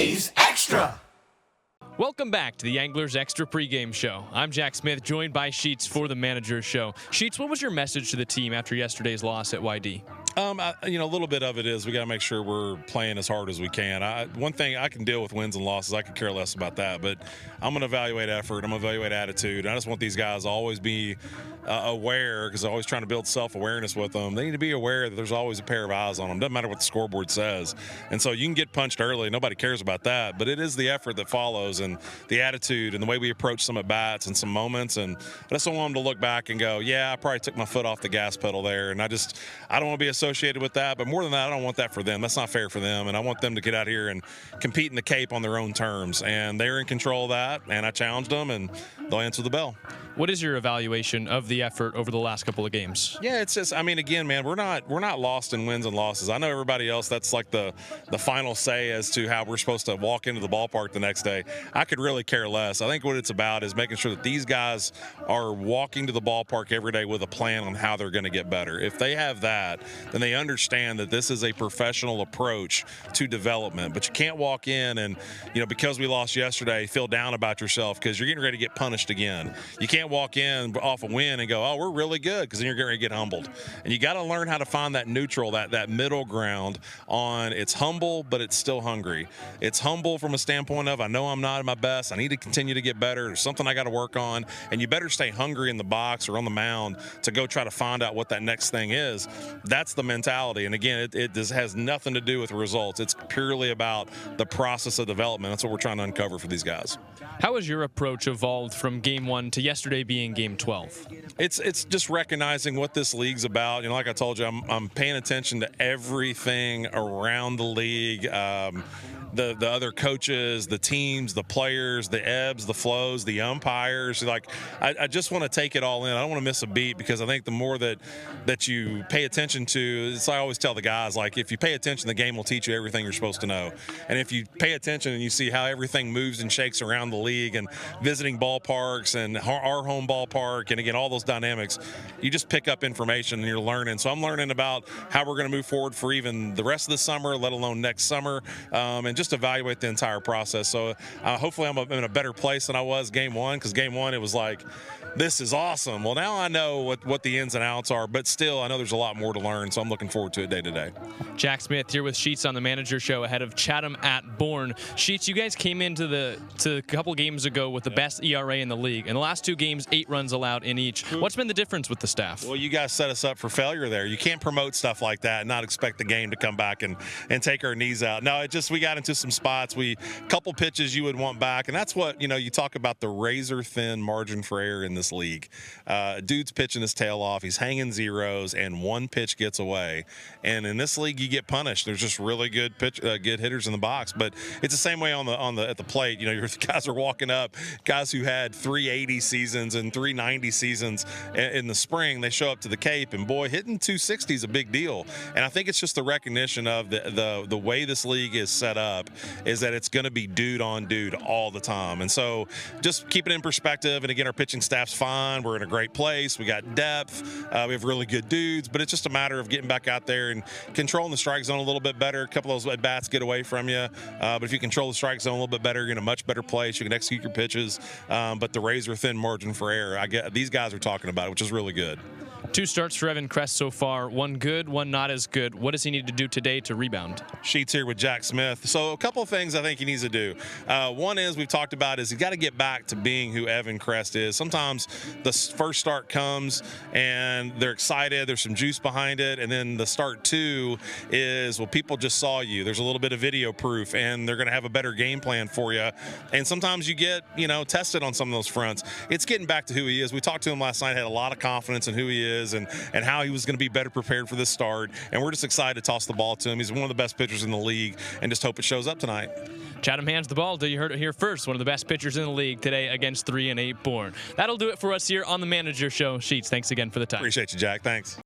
today's Extra. Welcome back to the Anglers Extra pregame show. I'm Jack Smith, joined by Sheets for the Manager's Show. Sheets, what was your message to the team after yesterday's loss at YD? A little bit of it is we got to make sure we're playing as hard as we can. One thing, I can deal with wins and losses. I could care less about that. But I'm going to evaluate effort. I'm going to evaluate attitude. And I just want these guys to always be aware, because I'm always trying to build self-awareness with them. They need to be aware that there's always a pair of eyes on them. Doesn't matter what the scoreboard says. And so you can get punched early. Nobody cares about that. But it is the effort that follows and the attitude and the way we approach some at-bats and some moments. And I just don't want them to look back and go, yeah, I probably took my foot off the gas pedal there. And I don't want to be associated with that. But more than that, I don't want that for them. That's not fair for them. And I want them to get out here and compete in the Cape on their own terms. And they're in control of that. And I challenged them, and they'll answer the bell. What is your evaluation of the effort over the last couple of games? Yeah, it's just, again, man, we're not lost in wins and losses. I know everybody else, that's like the final say as to how we're supposed to walk into the ballpark the next day. I could really care less. I think what it's about is making sure that these guys are walking to the ballpark every day with a plan on how they're going to get better. If they have that, then they understand that this is a professional approach to development. But you can't walk in and, because we lost yesterday, feel down about yourself because you're getting ready to get punished again. You can't walk in off a win and go, oh, we're really good, because then you're getting ready to get humbled. And you got to learn how to find that neutral, that middle ground on it's humble, but it's still hungry. It's humble from a standpoint of I know I'm not at my best. I need to continue to get better. There's something I got to work on. And you better stay hungry in the box or on the mound to go try to find out what that next thing is. That's the mentality. And again, it has nothing to do with results. It's purely about the process of development. That's what we're trying to uncover for these guys. How has your approach evolved from game 1 to yesterday being game 12? It's just recognizing what this league's about. Like I told you, I'm paying attention to everything around the league. The other coaches, the teams, the players, the ebbs, the flows, the umpires. I just want to take it all in. I don't want to miss a beat, because I think the more that you pay attention to, it's I always tell the guys, if you pay attention, the game will teach you everything you're supposed to know. And if you pay attention and you see how everything moves and shakes around the league and visiting ballparks and our home ballpark and, again, all those dynamics, you just pick up information and you're learning. So I'm learning about how we're going to move forward for even the rest of the summer, let alone next summer, and just evaluate the entire process. So hopefully I'm in a better place than I was game 1, because game 1 it was like, this is awesome. Well, now I know what the ins and outs are, but still I know there's a lot more to learn, so I'm looking forward to it day to day. Jack Smith here with Sheets on the Manager Show ahead of Chatham at Bourne. Sheets, you guys came into a couple games ago with the best ERA in the league. In the last 2 games, 8 runs allowed in each. What's been the difference with the staff? Well, you guys set us up for failure there. You can't promote stuff like that and not expect the game to come back and take our knees out. No, we got into some spots. Couple pitches you would want back, and that's what, you talk about the razor-thin margin for error in this league. Dude's pitching his tail off. He's hanging zeros, and one pitch gets away. And in this league, you get punished. There's just really good hitters in the box, but it's the same way at the plate. Your guys are walking up, guys who had 380 seasons and 390 seasons in the spring. They show up to the Cape, and boy, hitting 260 is a big deal. And I think it's just the recognition of the way this league is set up is that it's going to be dude on dude all the time. And so just keep it in perspective. And again, our pitching staff's fine. We're in a great place. We got depth. We have really good dudes, but it's just a matter of getting back out there and controlling the strike zone a little bit better. A couple of those at-bats get away from you. But if you control the strike zone a little bit better, you're in a much better place. You can execute your pitches. But the razor-thin margin for error, these guys are talking about it, which is really good. 2 starts for Evan Kress so far, 1 good, 1 not as good. What does he need to do today to rebound? Sheets here with Jack Smith. So a couple of things I think he needs to do. One is we've talked about is he's got to get back to being who Evan Kress is. Sometimes the first start comes and they're excited, there's some juice behind it, and then the start 2 is, well, people just saw you. There's a little bit of video proof, and they're going to have a better game plan for you. And sometimes you get, tested on some of those fronts. It's getting back to who he is. We talked to him last night, had a lot of confidence in who he is and how he was going to be better prepared for this start. And we're just excited to toss the ball to him. He's one of the best pitchers in the league, and just hope it shows up tonight. Chatham hands the ball. You heard it here first. One of the best pitchers in the league today against 3-8 Bourne. That'll do it for us here on the Manager Show. Sheets, thanks again for the time. Appreciate you, Jack. Thanks.